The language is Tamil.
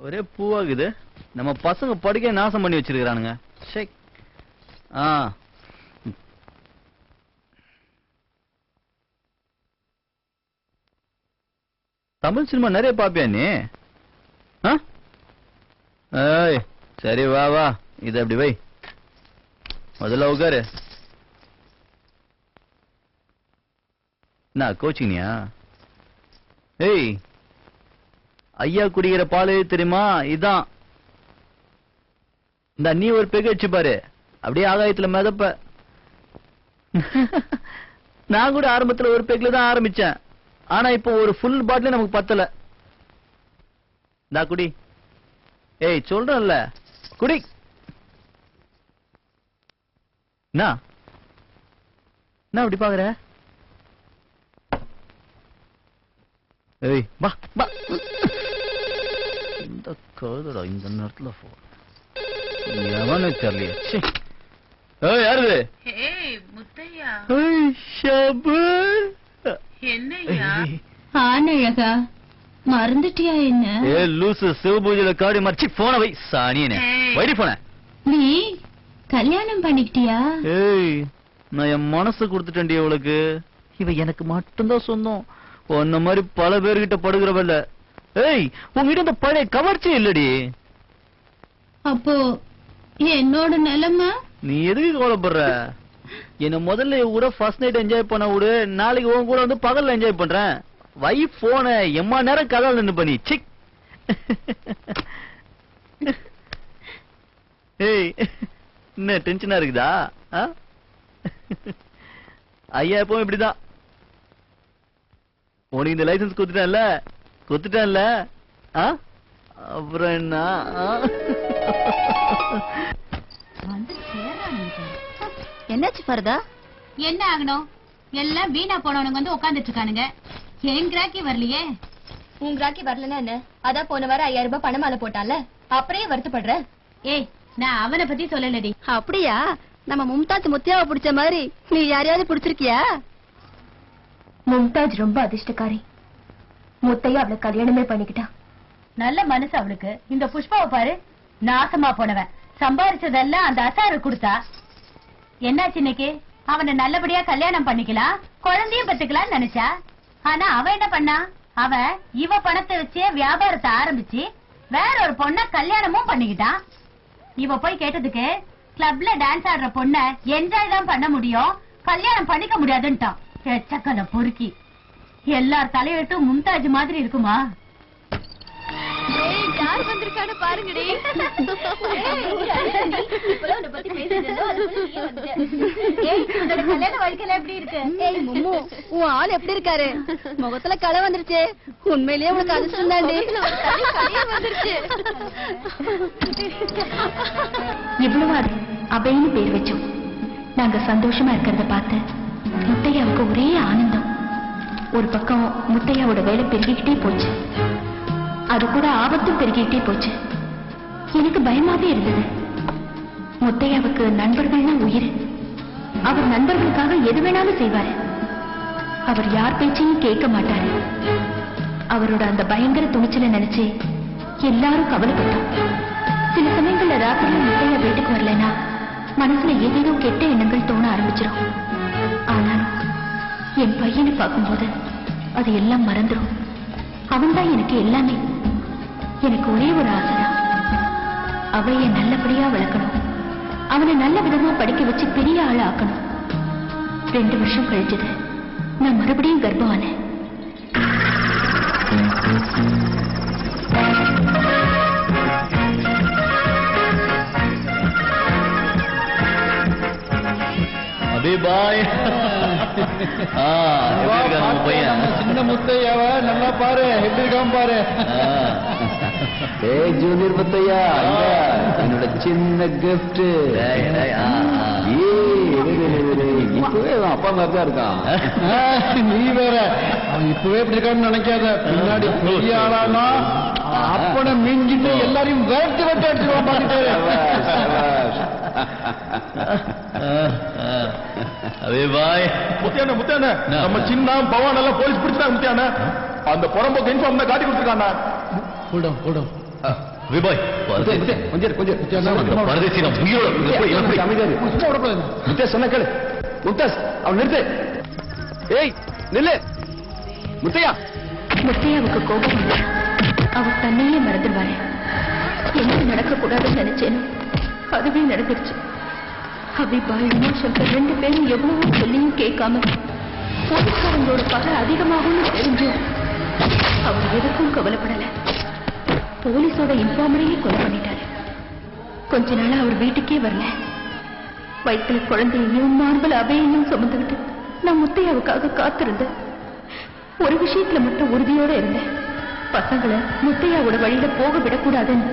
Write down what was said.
ஒரே பூவாகுது. நம்ம பசங்க படிக்க நாசம் பண்ணி வச்சிருக்கானுங்க. தமிழ் சினிமா நிறைய பாப்பியா நீ? சரி வா வா, இது அப்படி வை. முதல்ல உட்காரு. என்ன கோச்சிங்கயா? ஏய், ஐயா குடிக்கிற பால் தெரியுமா? இதான். இந்த நீ ஒரு பெக வச்சு பாரு, அப்படியே ஆகாயத்துல மிதப்ப. நான் கூட ஆரம்பத்துல ஒரு பெக்ல தான் ஆரம்பிச்சேன். ஆனா இப்போ ஒரு ஃபுல் பாட்டில் நமக்கு பத்தல. நான் குடி. ஏய் சொல்றேன்ல, குடி. என்ன அப்படி பாக்குற? ஏய் வா வா. இந்த கழுதடா இந்த நேரத்துல போன் எவனு தெரியலையே. ஏய் யாரு? ஏய் முத்தையா. ஏய் ஷபு. என்னையா? ஆனழகா மறந்துட்டியா என்ன? ஏ லூசு, சிவபூஜையில காடி மறைச்சி போன வை. சாணியனே வைடி போன. நீ கல்யாணம் பண்ணிக்கிட்டியா? ஏய் நான் என் மனசு கொடுத்துட்டேன்டி அவளுக்கு. இவ எனக்கு மட்டும்தான் சொந்தம். உன்ன மாதிரி பல பேர்கிட்ட படுகிறவல்ல. ஏய் உங்ககிட்ட இந்த பழைய கவர்ச்சி இல்லடி. அப்போ என்னோட நிலைமை? நீ எதுக்கு கவலைப்படுற? என்ன முதல்ல கூட ஃபர்ஸ்ட் நைட் என்ஜாய் பண்ண விடு. நாளைக்கு உன் கூட வந்து பகல்ல என்ஜாய் பண்றேன். வை போன. எம்மா நேரம் கதால் நின்று பண்ணி. சிக். ஏய் என்ன டென்ஷனா இருக்குதா? ஐயா எப்பவும் இப்படிதான். உனக்கு இந்த லைசன்ஸ் குத்துட்டேன்ல. அப்புறம் என்ன? என்னாச்சு பரதா? என்ன ஆகணும்? எல்லாம் வீணா போனவனுங்க வந்து உட்காந்துட்டு இருக்கானுங்க. என் கிராக்கி வரலையே. உன் கிராக்கி வரலன்னா என்ன? அதான் போன வாரம் 5000 ரூபாய் பணமால போட்டான்ல, அப்புறம் வருத்தப்படுற? ஏய் நான் அவனை பத்தி சொல்லலடி. அப்படியா? நம்ம மும்தாஜ் முத்தியாவை பிடிச்ச மாதிரி நீ யாரையாவது பிடிச்சிருக்கியா? மும்தாஜ் ரொம்ப அதிர்ஷ்டக்காரி. முத்தையா அவளை கல்யாணமே பண்ணிக்கிட்டா. நல்ல மனசு அவளுக்கு. இந்த புஷ்பாவை பாரு, நாசமா போனவன். சம்பாரிச்சதெல்லாம் அந்த அசாரு கொடுத்தா. என்னாச்சு இன்னைக்கு? அவனை நல்லபடியா கல்யாணம் பண்ணிக்கலாம், குழந்தையும் பெத்துக்கலாம்னு நினைச்சா. ஆனா அவன் என்ன பண்ணா? அவன் இவ பணத்தை வச்சே வியாபாரத்தை ஆரம்பிச்சு வேற ஒரு பொண்ண கல்யாணமும் பண்ணிக்கிட்டான். இவ போய் கேட்டதுக்கு கிளப்ல டான்ஸ் ஆடுற பொண்ண என்ஜாய் தான் பண்ண முடியும், கல்யாணம் பண்ணிக்க முடியாதுன்ட்டான். எச்சக்கல பொறுக்கி. எல்லார் தலையெழுத்தும் மும்தாஜ் மாதிரி இருக்குமா? யார் வந்திருக்கான்னு பாருங்கடி. கல்யாண வாழ்க்கையில எப்படி இருக்கு? உன் ஆள் எப்படி இருக்காரு? முகத்துல களை வந்துருச்சு. உண்மையிலேயே உனக்கு அதிர்ஷ்டம் தாண்டி. இவ்வளவு அபைன்னு பேர் வச்சோம். நாங்க சந்தோஷமா இருக்கிறத பார்த்து முத்தையாவுக்கு ஒரே ஆனந்தம். ஒரு பக்கம் முத்தையாவோட வேலை பெருகிக்கிட்டே போச்சு, அது கூட ஆபத்தும் பெருகிக்கிட்டே போச்சு. எனக்கு பயமாவே இருந்தது. முத்தையாவுக்கு நண்பர்கள்னா உயிர். அவர் நண்பர்களுக்காக எது வேணாலும் செய்வாரு. அவர் யார் பேச்சையும் கேட்க மாட்டாரு. அவரோட அந்த பயங்கர துணிச்சலை நினைச்சு எல்லாரும் கவலைப்பட்டோம். சில சமயங்கள்ல ராத்திரியில முத்தையா வீட்டுக்கு வரலன்னா மனசுல ஏதேதோ கெட்ட எண்ணங்கள் தோண ஆரம்பிச்சிடும். ஆனாலும் என் பையனை பார்க்கும்போது அது எல்லாம் மறந்துடும். அவன்தான் எனக்கு எல்லாமே. எனக்கு ஒரே ஒரு ஆசைதான், அவைய நல்லபடியா வளர்க்கணும், அவனை நல்ல விதமா படிக்க வச்சு பெரிய ஆள ஆக்கணும். 2 வருஷம் கழிச்சது நான் மறுபடியும் கர்ப்பமானேன். பாய். சின்ன முத்தையாவ நல்லா பாரு, எப்படி இருக்காம பாரு. ஜூனியர் முத்தையா, என்னோட சின்ன கிஃப்ட். இப்பவே அப்பா மாதிரி தான் இருக்கான். நீ வேற, அவன் இப்பவே எப்படி இருக்கான்னு நினைக்காத. பின்னாடி பெரிய ஆளானா அப்பனை மிஞ்சிட்டு எல்லாரையும் வேட்டு வெட்டு அடிச்சுருவான். பாத்துட்டு அதே பாய். முத்தியான முத்தியான நம்ம சின்ன பவான் எல்லாம் போலீஸ் பிடிச்சிட்டாங்க. முத்தியான அந்த புறம்போக்கு இன்ஃபார்ம் தான் காட்டி கொடுத்துருக்காங்க. விபாய் பரதேசி நான் உயிரோட முத்தேஷ் சொன்ன கேளு. முத்தேஷ் அவன் நிறுத்து. ஏய் நில்லு முத்தையா. முத்தையாவுக்கு கோபம் இல்லை. அவர் தன்னையே மறந்துடுவாரு. என்ன நடக்கக்கூடாதுன்னு நினைச்சேனோ அதுவே நடந்துருச்சு. அபிபாய் உமாசங்கர் 2 பேரும் எவ்வளவோ சொல்லியும் கேட்காம போலீஸ்காரங்களோட பகை அதிகமாகும்னு தெரிஞ்சும் அவர் எதுக்கும் கவலைப்படல. போலீஸோட இன்ஃபார்மரையே கொலை பண்ணிட்டாரு. கொஞ்ச நாளா அவர் வீட்டுக்கே வரல. வயிற்றுல குழந்தையையும் மார்பல் அபையையும் சுமந்துக்கிட்டு நான் முத்தையாவுக்காக காத்திருந்தேன். ஒரு விஷயத்துல மட்டும் உறுதியோட இருந்தேன். பசங்களை முத்தையாவோட வழியில போக விடக்கூடாதுன்னு.